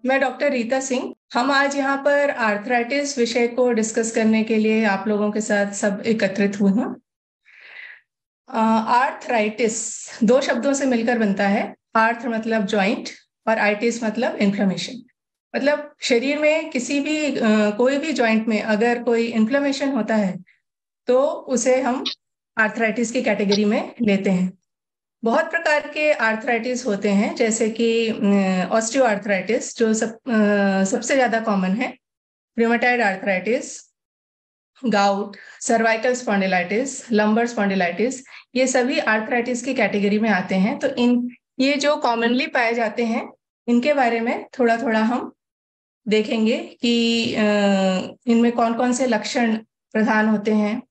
मैं डॉक्टर रीता सिंह। हम आज यहाँ पर आर्थराइटिस विषय को डिस्कस करने के लिए आप लोगों के साथ सब एकत्रित हुए हैं। आर्थराइटिस दो शब्दों से मिलकर बनता है। आर्थ मतलब जॉइंट और आइटिस मतलब इन्फ्लेमेशन। मतलब शरीर में किसी भी कोई भी जॉइंट में अगर कोई इन्फ्लेमेशन होता है तो उसे हम आर्थराइटिस की कैटेगरी में लेते हैं। बहुत प्रकार के आर्थराइटिस होते हैं, जैसे कि ऑस्टियो आर्थराइटिस जो सबसे ज्यादा कॉमन है, rheumatoid arthritis, gout, cervical spondylitis, lumbar spondylitis, ये सभी आर्थराइटिस की कैटेगरी में आते हैं। तो ये जो कॉमनली पाए जाते हैं इनके बारे में थोड़ा थोड़ा हम देखेंगे कि इनमें कौन कौन से लक्षण प्रधान होते हैं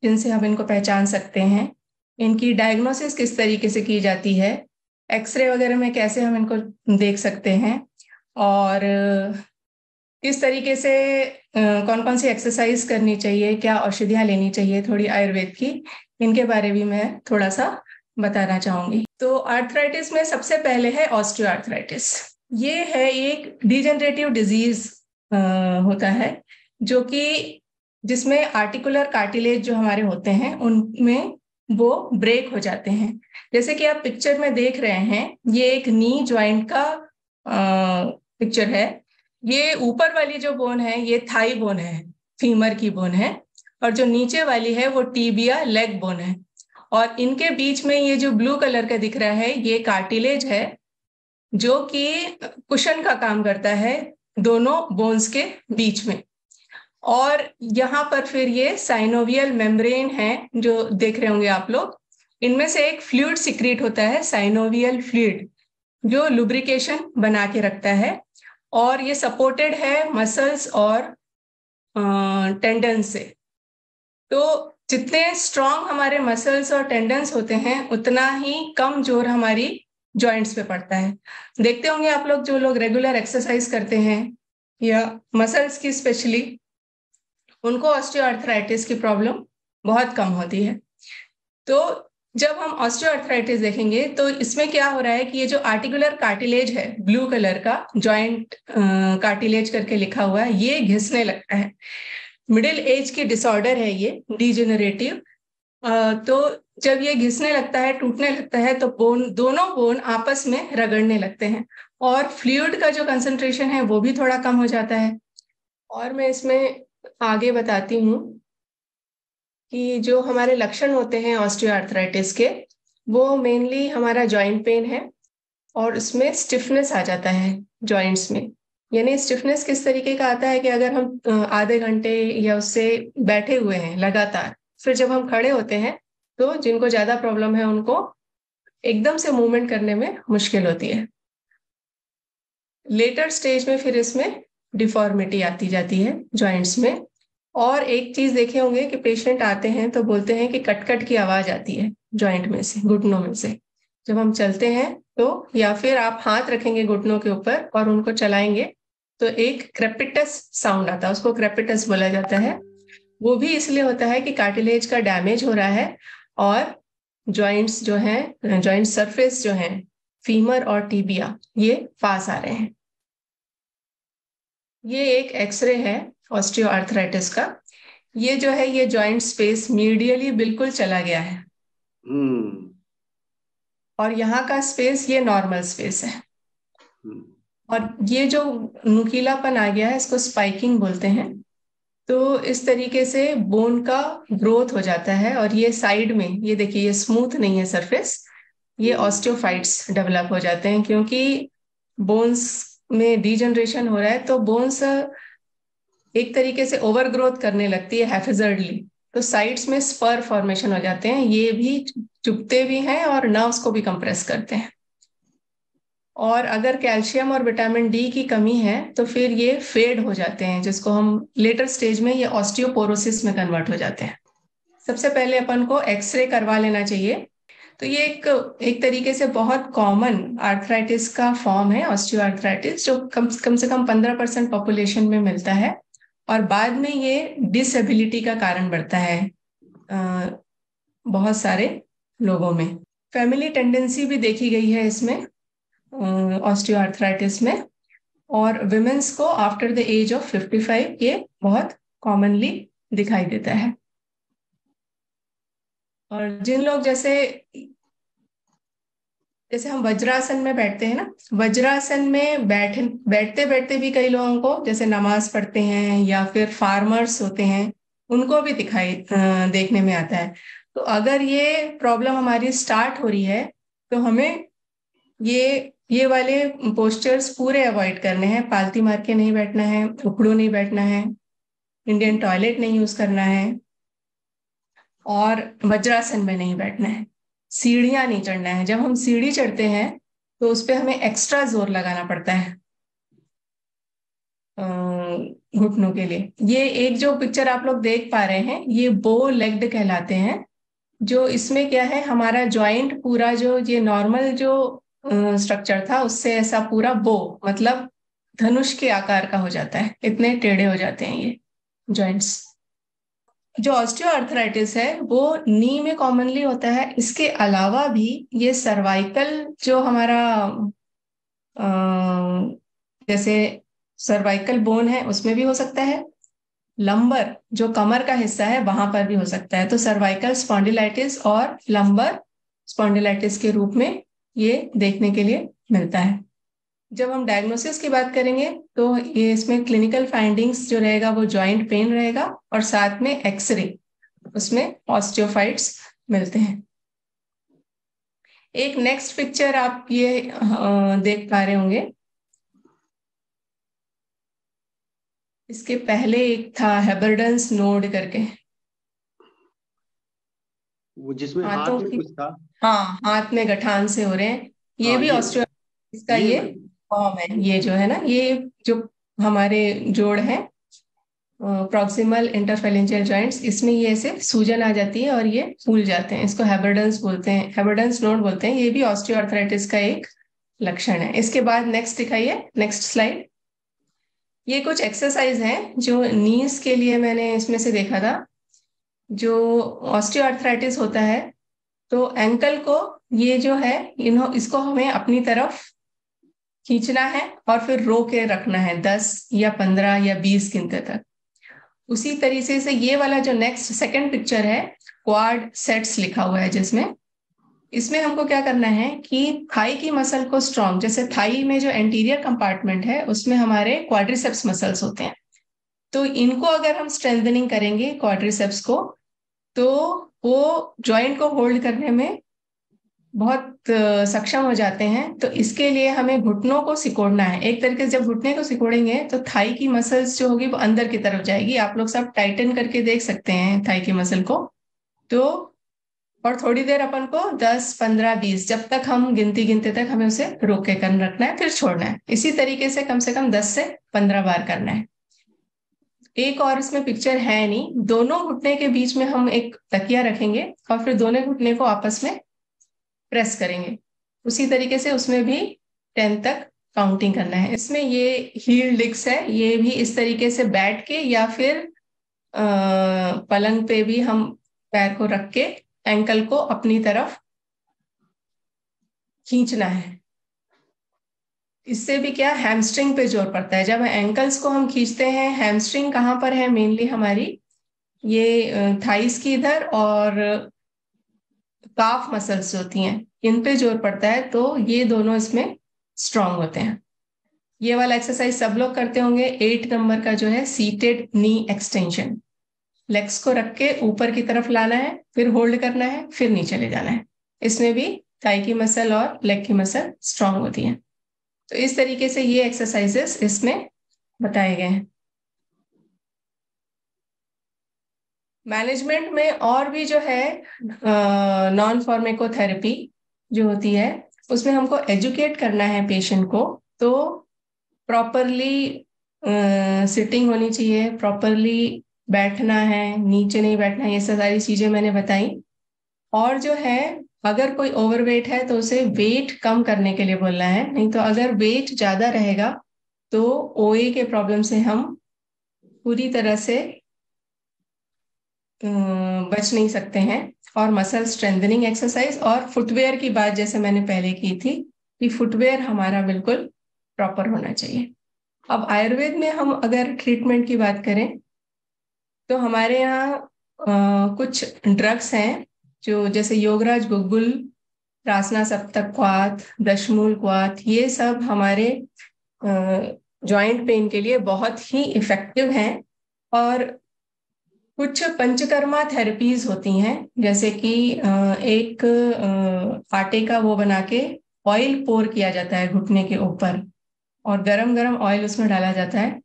जिनसे हम इनको पहचान सकते हैं, इनकी डायग्नोसिस किस तरीके से की जाती है, एक्सरे वगैरह में कैसे हम इनको देख सकते हैं, और किस तरीके से कौन कौन सी एक्सरसाइज करनी चाहिए, क्या औषधियाँ लेनी चाहिए थोड़ी आयुर्वेद की, इनके बारे में मैं थोड़ा सा बताना चाहूंगी। तो आर्थराइटिस में सबसे पहले है ऑस्टियो आर्थराइटिस। ये है एक डिजेनरेटिव डिजीज होता है जो कि जिसमें आर्टिकुलर कार्टिलेज जो हमारे होते हैं उनमें वो ब्रेक हो जाते हैं। जैसे कि आप पिक्चर में देख रहे हैं, ये एक नी जॉइंट का पिक्चर है। ये ऊपर वाली जो बोन है ये थाई बोन है, फीमर की बोन है, और जो नीचे वाली है वो टीबिया लेग बोन है। और इनके बीच में ये जो ब्लू कलर का दिख रहा है ये कार्टिलेज है जो कि कुशन का काम करता है दोनों बोन्स के बीच में। और यहाँ पर फिर ये साइनोवियल मेम्ब्रेन है जो देख रहे होंगे आप लोग। इनमें से एक फ्लूइड सिक्रीट होता है, साइनोवियल फ्लूइड, जो लुब्रिकेशन बना के रखता है, और ये सपोर्टेड है मसल्स और टेंडन से। तो जितने स्ट्रांग हमारे मसल्स और टेंडन्स होते हैं उतना ही कम जोर हमारी जॉइंट्स पे पड़ता है। देखते होंगे आप लोग, जो लोग रेगुलर एक्सरसाइज करते हैं या मसल्स की स्पेशली, उनको ऑस्टियोआर्थराइटिस की प्रॉब्लम बहुत कम होती है। तो जब हम ऑस्टियोआर्थराइटिस देखेंगे तो इसमें क्या हो रहा है कि ये जो आर्टिकुलर कार्टिलेज है, ब्लू कलर का जॉइंट कार्टिलेज करके लिखा हुआ है, ये घिसने लगता है। मिडिल एज की डिसऑर्डर है ये, डिजेनरेटिव। तो जब ये घिसने लगता है, टूटने लगता है, तो दोनों बोन आपस में रगड़ने लगते हैं और फ्लूइड का जो कंसंट्रेशन है वो भी थोड़ा कम हो जाता है। और मैं इसमें आगे बताती हूँ कि जो हमारे लक्षण होते हैं ऑस्टियोआर्थराइटिस के, वो मेनली हमारा जॉइंट पेन है और उसमें स्टिफनेस आ जाता है जॉइंट्स में। यानी स्टिफनेस किस तरीके का आता है कि अगर हम आधे घंटे या उससे बैठे हुए हैं लगातार, फिर जब हम खड़े होते हैं तो जिनको ज्यादा प्रॉब्लम है उनको एकदम से मूवमेंट करने में मुश्किल होती है। लेटर स्टेज में फिर इसमें डिफॉर्मिटी आती जाती है जॉइंट्स में। और एक चीज देखे होंगे कि पेशेंट आते हैं तो बोलते हैं कि कटकट की आवाज आती है जॉइंट में से, घुटनों में से, जब हम चलते हैं तो। या फिर आप हाथ रखेंगे घुटनों के ऊपर और उनको चलाएंगे तो एक क्रेपिटस साउंड आता है, उसको क्रेपिटस बोला जाता है। वो भी इसलिए होता है कि कार्टिलेज का डैमेज हो रहा है और जॉइंट्स जो हैं, जॉइंट सरफेस जो हैं, फीमर और टीबिया, ये पास आ रहे हैं। ये एक एक्सरे है ऑस्टियोआर्थराइटिस का। ये जो है ये जॉइंट स्पेस मीडियली बिल्कुल चला गया है और यहाँ का स्पेस ये नॉर्मल स्पेस है। और ये जो नुकीलापन आ गया है इसको स्पाइकिंग बोलते हैं। तो इस तरीके से बोन का ग्रोथ हो जाता है और ये साइड में, ये देखिए, ये स्मूथ नहीं है सरफेस, ये ऑस्टियोफाइट्स डेवलप हो जाते हैं क्योंकि बोन्स में डीजनरेशन हो रहा है। तो बोन्स एक तरीके से ओवर ग्रोथ करने लगती है हैफिजर्डली, तो साइड्स में स्पर फॉर्मेशन हो जाते हैं, ये भी चुभते भी हैं और नर्व्स को भी कंप्रेस करते हैं। और अगर कैल्शियम और विटामिन डी की कमी है तो फिर ये फेड हो जाते हैं, जिसको हम लेटर स्टेज में ये ऑस्टियोपोरोसिस में कन्वर्ट हो जाते हैं। सबसे पहले अपन को एक्सरे करवा लेना चाहिए। तो ये एक तरीके से बहुत कॉमन आर्थराइटिस का फॉर्म है ऑस्टियोआर्थराइटिस, जो कम से कम 15% पॉपुलेशन में मिलता है और बाद में ये डिसेबिलिटी का कारण बढ़ता है बहुत सारे लोगों में। फैमिली टेंडेंसी भी देखी गई है इसमें ऑस्टियोआर्थराइटिस में। और विमेंस को आफ्टर द एज ऑफ 55 ये बहुत कॉमनली दिखाई देता है। और जिन लोग जैसे जैसे हम वज्रासन में बैठते हैं ना, वज्रासन में बैठते बैठते भी कई लोगों को, जैसे नमाज पढ़ते हैं या फिर फार्मर्स होते हैं, उनको भी देखने में आता है। तो अगर ये प्रॉब्लम हमारी स्टार्ट हो रही है तो हमें ये वाले पोस्चर्स पूरे अवॉइड करने हैं। पालती मार के नहीं बैठना है, उखड़ू नहीं बैठना है, इंडियन टॉयलेट नहीं यूज करना है, और वज्रासन में नहीं बैठना है। सीढ़ियां नहीं चढ़ना है। जब हम सीढ़ी चढ़ते हैं तो उस पर हमें एक्स्ट्रा जोर लगाना पड़ता है घुटनों के लिए। ये एक जो पिक्चर आप लोग देख पा रहे हैं, ये बो लेग्ड कहलाते हैं। जो इसमें क्या है, हमारा जॉइंट पूरा जो ये नॉर्मल जो स्ट्रक्चर था उससे ऐसा पूरा बो मतलब धनुष के आकार का हो जाता है, इतने टेढ़े हो जाते हैं ये जॉइंट्स। जो ऑस्टियोआर्थराइटिस है वो नी में कॉमनली होता है। इसके अलावा भी ये सर्वाइकल जो हमारा जैसे सर्वाइकल बोन है उसमें भी हो सकता है, लंबर जो कमर का हिस्सा है वहां पर भी हो सकता है। तो सर्वाइकल स्पॉन्डिलाइटिस और लंबर स्पॉन्डिलाइटिस के रूप में ये देखने के लिए मिलता है। जब हम डायग्नोसिस की बात करेंगे तो ये इसमें क्लिनिकल फाइंडिंग्स जो रहेगा वो जॉइंट पेन रहेगा, और साथ में एक्सरे, उसमें ऑस्टियोफाइट्स मिलते हैं। एक नेक्स्ट पिक्चर आप ये देख पा रहे होंगे। इसके पहले एक था हेबर्डन्स नोड करके, वो जिसमें हाथों हाथ में की, कुछ था। हाँ हाथ में गठान से हो रहे हैं। ये हाँ भी ऑस्टियोआर्थराइटिस का ये मैम। फॉर्म है। ये जो है ना, ये जो हमारे जोड़ है प्रॉक्सिमल इंटरफेरेंशियल जॉइंट्स, इसमें ये ऐसे सूजन आ जाती है और ये फूल जाते हैं। इसको हेबर्डन्स बोलते हैं, हेबर्डन्स नोड बोलते हैं। ये भी ऑस्टियोआर्थराइटिस का एक लक्षण है। इसके बाद नेक्स्ट दिखाइए, नेक्स्ट स्लाइड। ये कुछ एक्सरसाइज हैं जो नीज के लिए मैंने इसमें से देखा था। जो ऑस्टियोआर्थराइटिस होता है तो एंकल को, ये जो है इसको हमें अपनी तरफ खींचना है और फिर रो के रखना है 10 या 15 या 20 गिनते तक। उसी तरीके से ये वाला जो नेक्स्ट सेकंड पिक्चर है, क्वाड सेट्स लिखा हुआ है जिसमें, इसमें हमको क्या करना है कि थाई की मसल को स्ट्रॉन्ग, जैसे थाई में जो एंटीरियर कंपार्टमेंट है उसमें हमारे क्वाड्रिसेप्स मसल्स होते हैं, तो इनको अगर हम स्ट्रेंथनिंग करेंगे क्वाड्रिसेप्स को, तो वो जॉइंट को होल्ड करने में बहुत सक्षम हो जाते हैं। तो इसके लिए हमें घुटनों को सिकोड़ना है। एक तरीके से जब घुटने को सिकोड़ेंगे तो थाई की मसल्स जो होगी वो अंदर की तरफ जाएगी। आप लोग सब टाइटन करके देख सकते हैं थाई की मसल को। तो और थोड़ी देर अपन को 10 15 20 जब तक हम गिनती गिनते तक हमें उसे रोक के कर रखना है, फिर छोड़ना है। इसी तरीके से कम 10 से 15 बार करना है। एक और इसमें पिक्चर है नहीं, दोनों घुटने के बीच में हम एक तकिया रखेंगे और फिर दोनों घुटने को आपस में प्रेस करेंगे। उसी तरीके से उसमें भी 10 तक काउंटिंग करना है। इसमें ये हील डिक्स है, ये भी इस तरीके से बैठ के या फिर पलंग पे भी हम पैर को रख के एंकल को अपनी तरफ खींचना है। इससे भी क्या, हैमस्ट्रिंग पे जोर पड़ता है। जब एंकल्स को हम खींचते हैं, हैमस्ट्रिंग कहाँ पर है मेनली हमारी, ये थाइस की इधर और काफ मसल्स होती हैं, इन पे जोर पड़ता है, तो ये दोनों इसमें स्ट्रांग होते हैं। ये वाला एक्सरसाइज सब लोग करते होंगे, 8 नंबर का जो है सीटेड नी एक्सटेंशन। लेग्स को रख के ऊपर की तरफ लाना है, फिर होल्ड करना है, फिर नीचे ले जाना है। इसमें भी थाई की मसल और लेग की मसल स्ट्रांग होती है। तो इस तरीके से ये एक्सरसाइजेस इसमें बताए गए हैं। मैनेजमेंट में और भी जो है नॉन फार्मेकोथेरेपी जो होती है, उसमें हमको एजुकेट करना है पेशेंट को। तो प्रॉपरली सिटिंग होनी चाहिए, प्रॉपरली बैठना है, नीचे नहीं बैठना है, ये सारी चीजें मैंने बताई। और जो है, अगर कोई ओवरवेट है तो उसे वेट कम करने के लिए बोलना है। नहीं तो अगर वेट ज्यादा रहेगा तो ओए के प्रॉब्लम से हम पूरी तरह से बच नहीं सकते हैं। और मसल स्ट्रेंथनिंग एक्सरसाइज और फुटवेयर की बात जैसे मैंने पहले की थी कि फुटवेयर हमारा बिल्कुल प्रॉपर होना चाहिए। अब आयुर्वेद में हम अगर ट्रीटमेंट की बात करें तो हमारे यहाँ कुछ ड्रग्स हैं जो जैसे योगराज गुग्गुल, रासना सप्तक क्वाथ, दशमूल क्वाथ, ये सब हमारे जॉइंट पेन के लिए बहुत ही इफेक्टिव हैं। और कुछ पंचकर्मा थेरेपीज होती हैं, जैसे कि एक आटे का वो बना के ऑयल पोर किया जाता है घुटने के ऊपर, और गरम गरम ऑयल उसमें डाला जाता है,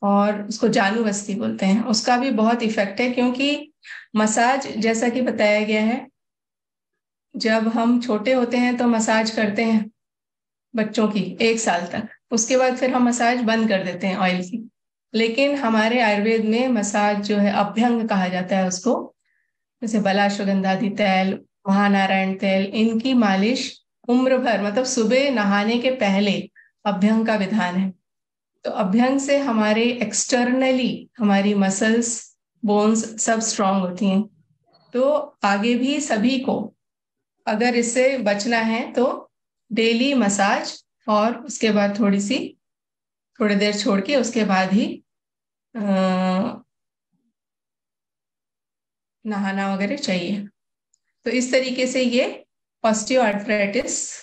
और उसको जालू बस्ती बोलते हैं। उसका भी बहुत इफेक्ट है, क्योंकि मसाज जैसा कि बताया गया है, जब हम छोटे होते हैं तो मसाज करते हैं बच्चों की 1 साल तक, उसके बाद फिर हम मसाज बंद कर देते हैं ऑयल की। लेकिन हमारे आयुर्वेद में मसाज जो है, अभ्यंग कहा जाता है उसको, जैसे बलाश्वगंधादि तैल, महानारायण तेल, इनकी मालिश उम्र भर, मतलब सुबह नहाने के पहले अभ्यंग का विधान है। तो अभ्यंग से हमारे एक्सटर्नली हमारी मसल्स, बोन्स सब स्ट्रांग होती हैं। तो आगे भी सभी को अगर इससे बचना है तो डेली मसाज, और उसके बाद थोड़ी देर छोड़ के उसके बाद ही नहाना वगैरह चाहिए। तो इस तरीके से ये ऑस्टियोआर्थराइटिस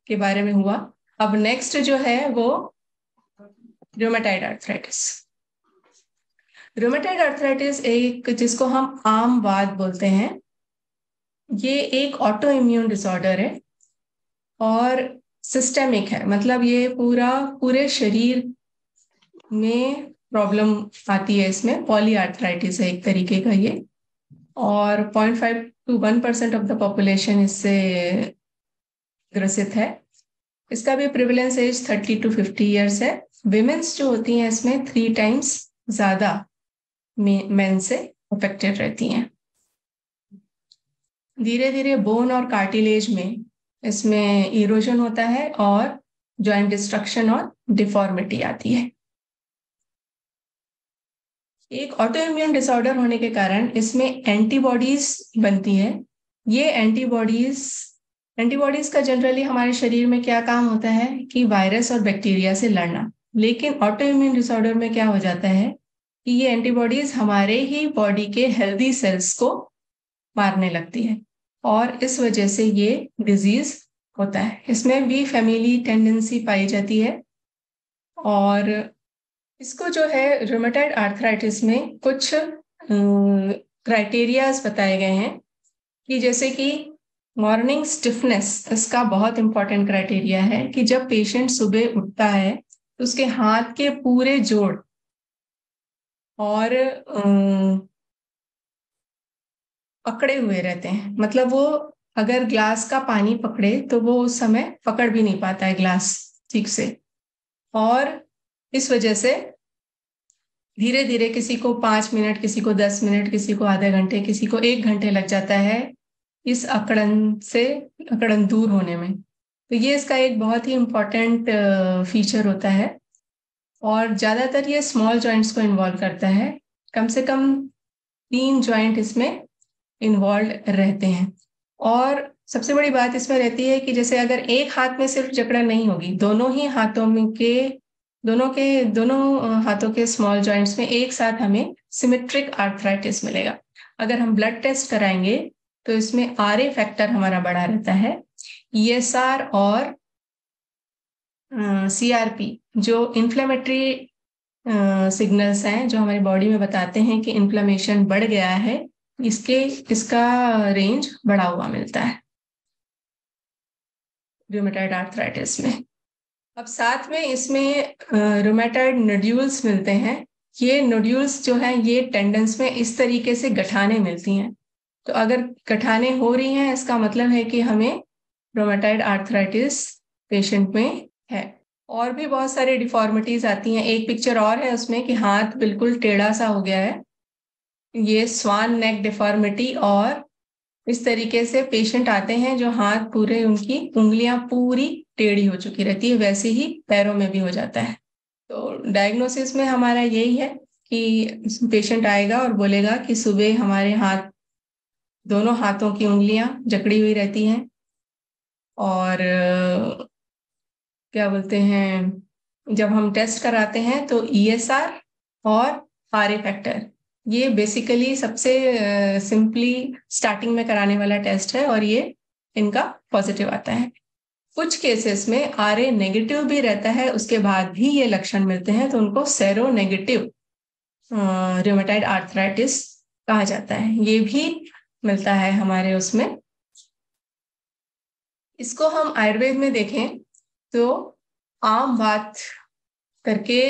के बारे में हुआ। अब नेक्स्ट जो है वो रूमेटाइड आर्थराइटिस। रूमेटाइड आर्थराइटिस एक, जिसको हम आम वात बोलते हैं, ये एक ऑटो इम्यून डिसऑर्डर है और सिस्टेमिक है। मतलब ये पूरे शरीर में प्रॉब्लम आती है। इसमें पॉली आर्थराइटिस है एक तरीके का ये, और 0.5 to 1% ऑफ द पॉपुलेशन इससे ग्रसित है। इसका भी प्रिवलेंस एज 30 to 50 ईयर्स है। विमेन्स जो होती हैं इसमें 3 times ज्यादा मेन से अफेक्टेड रहती हैं। धीरे धीरे बोन और कार्टिलेज में इसमें इरोजन होता है और जॉइंट डिस्ट्रक्शन और डिफॉर्मिटी आती है। एक ऑटो इम्यून डिसऑर्डर होने के कारण इसमें एंटीबॉडीज बनती है। ये एंटीबॉडीज का जनरली हमारे शरीर में क्या काम होता है कि वायरस और बैक्टीरिया से लड़ना। लेकिन ऑटो इम्यून डिसऑर्डर में क्या हो जाता है कि ये एंटीबॉडीज हमारे ही बॉडी के हेल्दी सेल्स को मारने लगती है, और इस वजह से ये डिजीज होता है। इसमें भी फैमिली टेंडेंसी पाई जाती है। और इसको जो है रूमेटाइड आर्थराइटिस में कुछ क्राइटेरियाज बताए गए हैं, कि जैसे कि मॉर्निंग स्टिफनेस इसका बहुत इंपॉर्टेंट क्राइटेरिया है, कि जब पेशेंट सुबह उठता है तो उसके हाथ के पूरे जोड़ और पकड़े हुए रहते हैं। मतलब वो अगर ग्लास का पानी पकड़े तो वो उस समय पकड़ भी नहीं पाता है ग्लास ठीक से, और इस वजह से धीरे धीरे किसी को 5 मिनट, किसी को 10 मिनट, किसी को आधे घंटे, किसी को 1 घंटे लग जाता है इस अकड़न दूर होने में। तो ये इसका एक बहुत ही इम्पोर्टेंट फीचर होता है, और ज्यादातर ये स्मॉल जॉइंट्स को इन्वॉल्व करता है। कम से कम 3 जॉइंट इसमें इन्वॉल्व रहते हैं। और सबसे बड़ी बात इसमें रहती है कि जैसे अगर एक हाथ में सिर्फ जकड़न नहीं होगी, दोनों हाथों के स्मॉल जॉइंट्स में एक साथ हमें सिमेट्रिक आर्थराइटिस मिलेगा। अगर हम ब्लड टेस्ट कराएंगे तो इसमें RA फैक्टर हमारा बढ़ा रहता है। ESR और CRP जो इन्फ्लेमेटरी सिग्नल्स हैं, जो हमारी बॉडी में बताते हैं कि इन्फ्लेमेशन बढ़ गया है, इसका रेंज बढ़ा हुआ मिलता है रूमेटाइड आर्थराइटिस में। अब साथ में इसमें रूमेटाइड नोड्यूल्स मिलते हैं। ये नोड्यूल्स जो हैं ये टेंडन्स में इस तरीके से गठाने मिलती हैं। तो अगर गठाने हो रही हैं इसका मतलब है कि हमें रूमेटाइड आर्थराइटिस पेशेंट में है। और भी बहुत सारी डिफॉर्मिटीज आती हैं। एक पिक्चर और है उसमें कि हाथ बिल्कुल टेढ़ा सा हो गया है, ये स्वान नेक डिफॉर्मिटी। और इस तरीके से पेशेंट आते हैं जो हाथ पूरे, उनकी उंगलियां पूरी टेढ़ी हो चुकी रहती है, वैसे ही पैरों में भी हो जाता है। तो डायग्नोसिस में हमारा यही है कि पेशेंट आएगा और बोलेगा कि सुबह हमारे दोनों हाथों की उंगलियां जकड़ी हुई रहती हैं, और क्या बोलते हैं, जब हम टेस्ट कराते हैं तो ESR और RA फैक्टर, ये बेसिकली सबसे सिंपली स्टार्टिंग में कराने वाला टेस्ट है और ये इनका पॉजिटिव आता है। कुछ केसेस में RA नेगेटिव भी रहता है, उसके बाद भी ये लक्षण मिलते हैं तो उनको सेरो नेगेटिव रूमेटाइड आर्थराइटिस कहा जाता है। ये भी मिलता है हमारे उसमें। इसको हम आयुर्वेद में देखें तो आम बात करके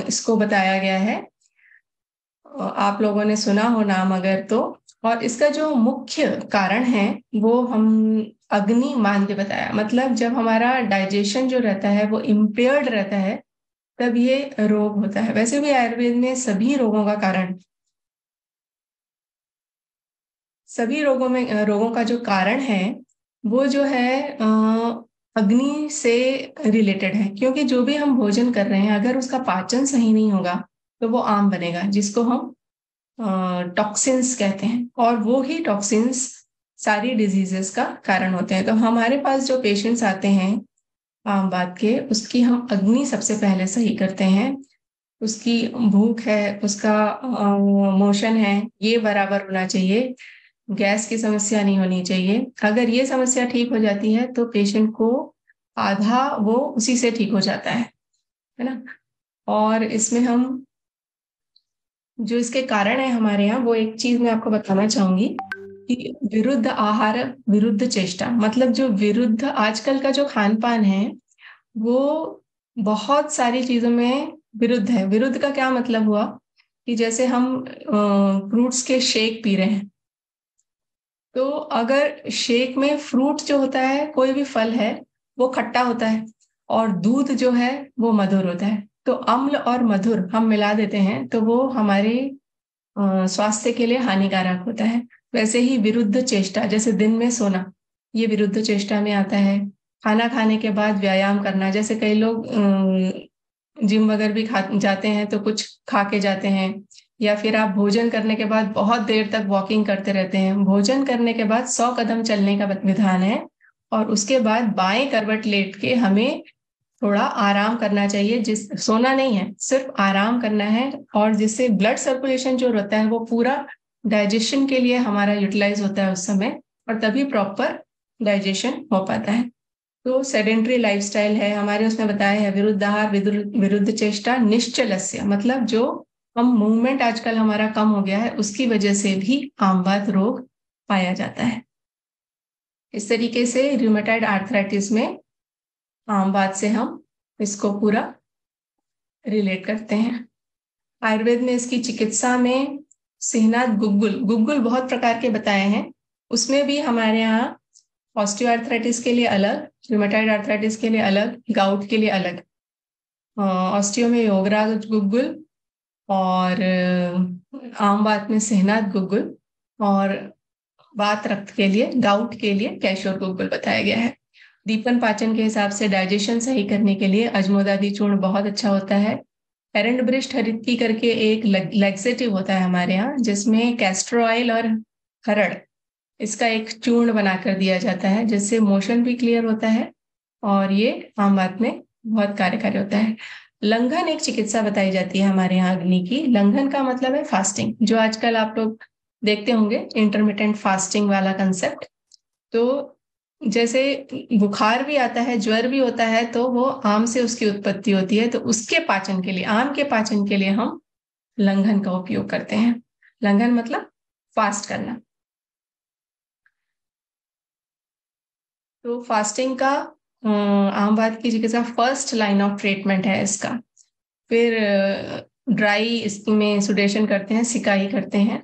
इसको बताया गया है, आप लोगों ने सुना हो नाम अगर तो। और इसका जो मुख्य कारण है वो हम अग्नि मान के बताया, मतलब जब हमारा डाइजेशन जो रहता है वो इम्पेयर्ड रहता है तब ये रोग होता है। वैसे भी आयुर्वेद में सभी रोगों का कारण, सभी रोगों का जो कारण है वो जो है अग्नि से रिलेटेड है, क्योंकि जो भी हम भोजन कर रहे हैं अगर उसका पाचन सही नहीं होगा तो वो आम बनेगा, जिसको हम टॉक्सिन्स कहते हैं, और वो ही टॉक्सिन्स सारी डिजीजेस का कारण होते हैं। तो हमारे पास जो पेशेंट्स आते हैं आम बात के, उसकी हम अग्नि सबसे पहले सही करते हैं। उसकी भूख है, उसका मोशन है, ये बराबर होना चाहिए, गैस की समस्या नहीं होनी चाहिए। अगर ये समस्या ठीक हो जाती है तो पेशेंट को आधा वो उसी से ठीक हो जाता है ना। और इसमें हम जो इसके कारण है हमारे यहाँ, वो एक चीज मैं आपको बताना चाहूंगी कि विरुद्ध आहार विरुद्ध चेष्टा, मतलब जो विरुद्ध आजकल का जो खान पान है वो बहुत सारी चीजों में विरुद्ध है। विरुद्ध का क्या मतलब हुआ कि जैसे हम फ्रूट्स के शेक पी रहे हैं, तो अगर शेक में फ्रूट जो होता है, कोई भी फल है, वो खट्टा होता है और दूध जो है वो मधुर होता है, तो अम्ल और मधुर हम मिला देते हैं तो वो हमारे स्वास्थ्य के लिए हानिकारक होता है। वैसे ही विरुद्ध चेष्टा, जैसे दिन में सोना, ये विरुद्ध चेष्टा में आता है। खाना खाने के बाद व्यायाम करना, जैसे कई लोग जिम वगैरह भी खा जाते हैं तो कुछ खा के जाते हैं, या फिर आप भोजन करने के बाद बहुत देर तक वॉकिंग करते रहते हैं। भोजन करने के बाद 100 कदम चलने का विधान है और उसके बाद बाएं करवट लेट के हमें थोड़ा आराम करना चाहिए, जिस सोना नहीं है, सिर्फ आराम करना है, और जिससे ब्लड सर्कुलेशन जो रहता है वो पूरा डाइजेशन के लिए हमारा यूटिलाइज होता है उस समय, और तभी प्रॉपर डाइजेशन हो पाता है। तो सेडेंट्री लाइफस्टाइल है हमारे, उसमें बताया है विरुद्ध आहार विरुद्ध चेष्टा निश्चलस्य, मतलब जो हम मूवमेंट आजकल हमारा कम हो गया है उसकी वजह से भी आमवात रोग पाया जाता है। इस तरीके से रूमेटाइड आर्थराइटिस में आमवात से हम इसको पूरा रिलेट करते हैं। आयुर्वेद में इसकी चिकित्सा में सेहनाथ गुग्गुल बहुत प्रकार के बताए हैं, उसमें भी हमारे यहाँ ऑस्टियोआर्थराइटिस के लिए अलग, रूमेटाइड आर्थराइटिस के लिए अलग, गाउट के लिए अलग। ऑस्टियो में योगराज गुग्गुल और आम बात में सेहनाथ गुग्गुल, और वात रक्त के लिए, गाउट के लिए कैशोर गुग्गुल बताया गया है। दीपन पाचन के हिसाब से डाइजेशन सही करने के लिए अजमोदादी चूर्ण बहुत अच्छा होता है। एरंडब्रिस्ट हरितकी करके एक लैक्सेटिव होता है हमारे यहाँ, जिसमें कैस्टर ऑयल और हरड़, इसका एक चूर्ण बनाकर दिया जाता है, जिससे मोशन भी क्लियर होता है और ये आम बात में बहुत कार्यकारी होता है। लंघन एक चिकित्सा बताई जाती है हमारे यहाँ अग्नि की। लंघन का मतलब है फास्टिंग, जो आजकल आप लोग देखते होंगे इंटरमिटेंट फास्टिंग वाला कंसेप्ट। तो जैसे बुखार भी आता है, ज्वर भी होता है, तो वो आम से उसकी उत्पत्ति होती है, तो उसके पाचन के लिए, आम के पाचन के लिए हम लंघन का उपयोग करते हैं। लंघन मतलब फास्ट करना। तो फास्टिंग का आम बात की चिकित्सा फर्स्ट लाइन ऑफ ट्रीटमेंट है इसका। फिर ड्राई इसमें सुडेशन करते हैं, सिकाई करते हैं,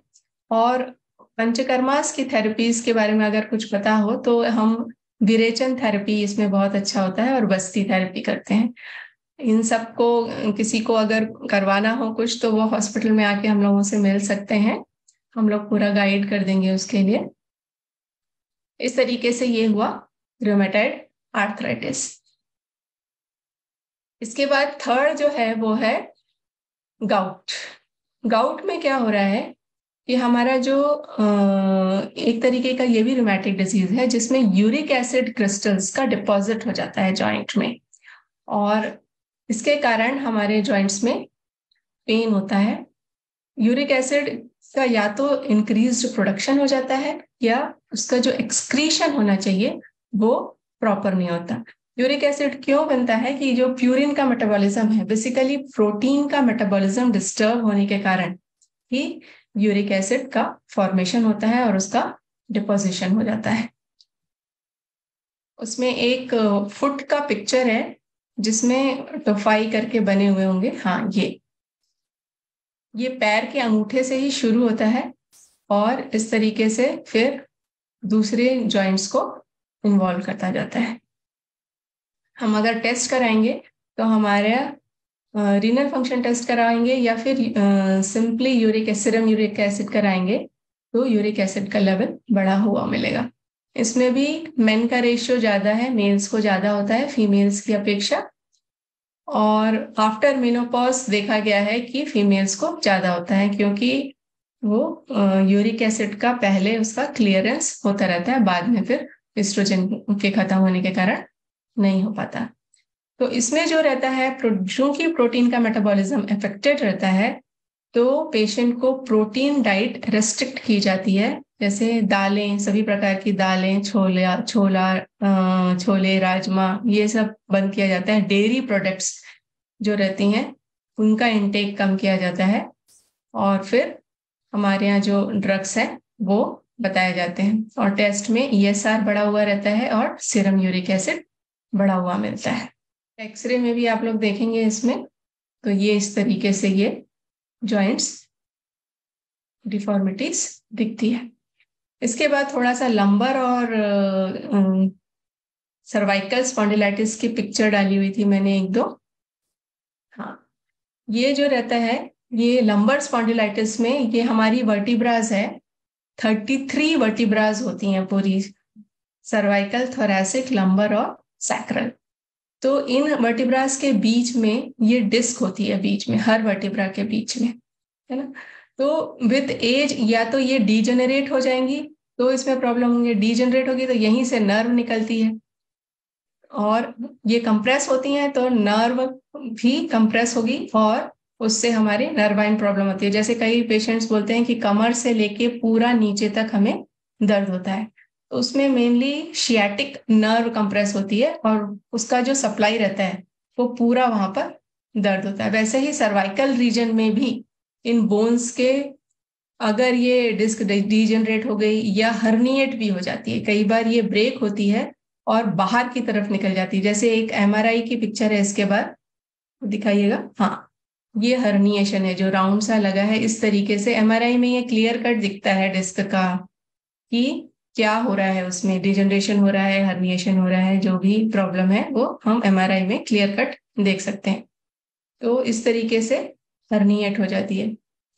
और पंचकर्मास की थेरेपीज के बारे में अगर कुछ पता हो तो हम विरेचन थेरेपी इसमें बहुत अच्छा होता है, और बस्ती थेरेपी करते हैं। इन सबको किसी को अगर करवाना हो कुछ तो वो हॉस्पिटल में आके हम लोगों से मिल सकते हैं, हम लोग पूरा गाइड कर देंगे उसके लिए। इस तरीके से ये हुआ रूमेटाइड आर्थराइटिस। इसके बाद थर्ड जो है वो है गाउट। गाउट में क्या हो रहा है कि हमारा जो एक तरीके का ये भी रूमेटिक डिजीज है जिसमें यूरिक एसिड क्रिस्टल्स का डिपॉजिट हो जाता है जॉइंट में, और इसके कारण हमारे जॉइंट्स में पेन होता है। यूरिक एसिड का या तो इंक्रीज्ड प्रोडक्शन हो जाता है या उसका जो एक्सक्रीशन होना चाहिए वो प्रॉपर नहीं होता। यूरिक एसिड क्यों बनता है कि जो प्यूरिन का मेटाबॉलिज्म है, बेसिकली प्रोटीन का मेटाबॉलिज्म डिस्टर्ब होने के कारण ही यूरिक एसिड का फॉर्मेशन होता है और उसका डिपोजिशन हो जाता है। उसमें एक फुट का पिक्चर है जिसमें टोफाई करके बने हुए होंगे। हाँ, ये पैर के अंगूठे से ही शुरू होता है और इस तरीके से फिर दूसरे जॉइंट्स को इन्वॉल्व करता जाता है। हम अगर टेस्ट कराएंगे तो हमारे रीनल फंक्शन टेस्ट कराएंगे या फिर सिंपली सीरम यूरिक एसिड कराएंगे तो यूरिक एसिड का लेवल बढ़ा हुआ मिलेगा। इसमें भी मेन का रेशियो ज्यादा है, मेल्स को ज्यादा होता है फीमेल्स की अपेक्षा। और आफ्टर मेनोपॉज देखा गया है कि फीमेल्स को ज्यादा होता है क्योंकि वो यूरिक एसिड का पहले उसका क्लियरेंस होता रहता है, बाद में फिर एस्ट्रोजन के खत्म होने के कारण नहीं हो पाता। तो इसमें जो रहता है, चूंकि प्रोटीन का मेटाबॉलिज्म अफेक्टेड रहता है तो पेशेंट को प्रोटीन डाइट रेस्ट्रिक्ट की जाती है। जैसे दालें, सभी प्रकार की दालें, छोले, राजमा, ये सब बंद किया जाता है। डेयरी प्रोडक्ट्स जो रहती हैं उनका इंटेक कम किया जाता है। और फिर हमारे यहाँ जो ड्रग्स हैं वो बताए जाते हैं और टेस्ट में ESR बढ़ा हुआ रहता है और सीरम यूरिक एसिड बढ़ा हुआ मिलता है। एक्सरे में भी आप लोग देखेंगे इसमें, तो ये इस तरीके से ये जॉइंट्स डिफॉर्मिटीज दिखती है। इसके बाद थोड़ा सा लंबर और सर्वाइकल स्पॉन्डिलाइटिस की पिक्चर डाली हुई थी मैंने एक दो। हाँ, ये जो रहता है, ये लंबर स्पॉन्डिलाइटिस में ये हमारी वर्टिब्रास है, 33 वर्टिब्रास होती हैं पूरी, सर्वाइकल, थोरैसिक, लंबर और सैक्रल। तो इन वर्टिब्रास के बीच में ये डिस्क होती है, बीच में, हर वर्टिब्रा के बीच में, है ना। तो विद एज या तो ये डीजेनरेट हो जाएंगी तो इसमें प्रॉब्लम होंगी, डीजेनरेट होगी तो यहीं से नर्व निकलती है और ये कंप्रेस होती हैं तो नर्व भी कंप्रेस होगी और उससे हमारे नर्वाइन प्रॉब्लम होती है। जैसे कई पेशेंट्स बोलते हैं कि कमर से लेके पूरा नीचे तक हमें दर्द होता है, तो उसमें मेनली शियाटिक नर्व कंप्रेस होती है और उसका जो सप्लाई रहता है वो पूरा वहां पर दर्द होता है। वैसे ही सर्वाइकल रीजन में भी इन बोन्स के अगर ये डिस्क डीजनरेट हो गई या हर्निएट भी हो जाती है, कई बार ये ब्रेक होती है और बाहर की तरफ निकल जाती है। जैसे एक MRI की पिक्चर है, इसके बाद दिखाइएगा। हाँ, ये हर्निएशन है जो राउंड सा लगा है, इस तरीके से MRI में ये क्लियर कट दिखता है डिस्क का कि क्या हो रहा है, उसमें डिजनरेशन हो रहा है, हर्निएशन हो रहा है, जो भी प्रॉब्लम है वो हम MRI में क्लियर कट देख सकते हैं। तो इस तरीके से हर्निएट हो जाती है।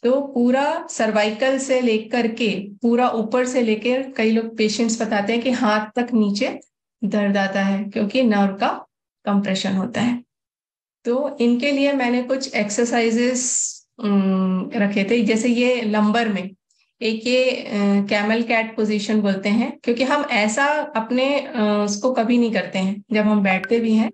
तो पूरा सर्वाइकल से लेकर के पूरा ऊपर से लेकर, कई लोग पेशेंट्स बताते हैं कि हाथ तक नीचे दर्द आता है क्योंकि नर्व का कंप्रेशन होता है। तो इनके लिए मैंने कुछ एक्सरसाइजेस रखे थे। जैसे ये लंबर में एक ये कैमल कैट पोजीशन बोलते हैं, क्योंकि हम ऐसा अपने उसको कभी नहीं करते हैं जब हम बैठते भी हैं।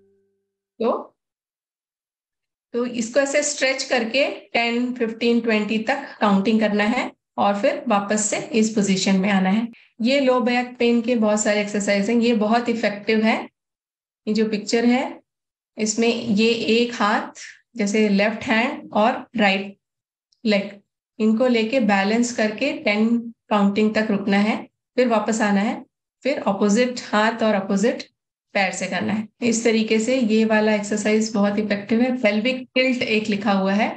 तो इसको ऐसे स्ट्रेच करके 10, 15, 20 तक काउंटिंग करना है और फिर वापस से इस पोजीशन में आना है। ये लो बैक पेन के बहुत सारे एक्सरसाइज हैं, ये बहुत इफेक्टिव है। ये जो पिक्चर है इसमें ये एक हाथ, जैसे लेफ्ट हैंड और राइट लेग, इनको लेके बैलेंस करके 10 काउंटिंग तक रुकना है, फिर वापस आना है, फिर ऑपोजिट हाथ और ऑपोजिट पैर से करना है। इस तरीके से ये वाला एक्सरसाइज बहुत इफेक्टिव है। पेल्विक टिल्ट एक लिखा हुआ है,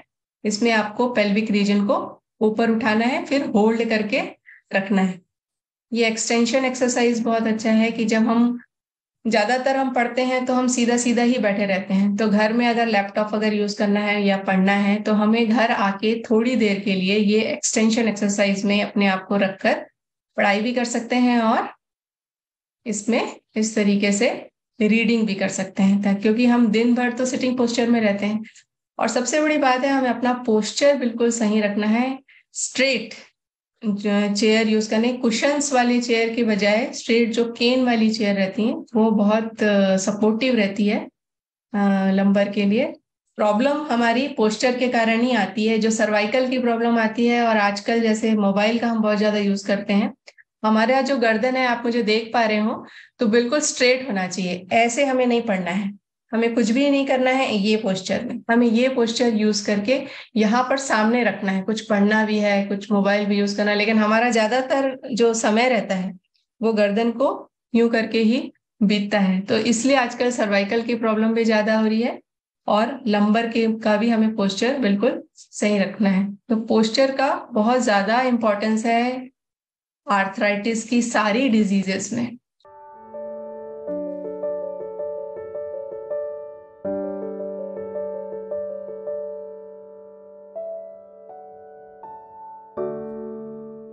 इसमें आपको पेल्विक रीजन को ऊपर उठाना है, फिर होल्ड करके रखना है। ये एक्सटेंशन एक्सरसाइज बहुत अच्छा है कि जब हम ज्यादातर हम पढ़ते हैं तो हम सीधा सीधा ही बैठे रहते हैं, तो घर में अगर लैपटॉप अगर यूज करना है या पढ़ना है तो हमें घर आके थोड़ी देर के लिए ये एक्सटेंशन एक्सरसाइज में अपने आप को रखकर पढ़ाई भी कर सकते हैं और इसमें इस तरीके से रीडिंग भी कर सकते हैं, क्योंकि हम दिन भर तो सिटिंग पोस्चर में रहते हैं। और सबसे बड़ी बात है, हमें अपना पोस्चर बिल्कुल सही रखना है। स्ट्रेट चेयर यूज करने, कुशंस वाली चेयर की बजाय स्ट्रेट जो केन वाली चेयर रहती है वो बहुत सपोर्टिव रहती है लंबर के लिए। प्रॉब्लम हमारी पोस्चर के कारण ही आती है, जो सर्वाइकल की प्रॉब्लम आती है, और आजकल जैसे मोबाइल का हम बहुत ज्यादा यूज करते हैं, हमारा जो गर्दन है आप मुझे देख पा रहे हो, तो बिल्कुल स्ट्रेट होना चाहिए, ऐसे हमें नहीं पढ़ना है, हमें कुछ भी नहीं करना है ये पोस्चर में, हमें ये पोस्चर यूज करके यहाँ पर सामने रखना है, कुछ पढ़ना भी है, कुछ मोबाइल भी यूज करना है, लेकिन हमारा ज्यादातर जो समय रहता है वो गर्दन को यूं करके ही बीतता है। तो इसलिए आजकल सर्वाइकल की प्रॉब्लम भी ज्यादा हो रही है, और लंबर के का भी हमें पोस्चर बिल्कुल सही रखना है। तो पोस्चर का बहुत ज्यादा इंपॉर्टेंस है आर्थराइटिस की सारी डिजीजेस में।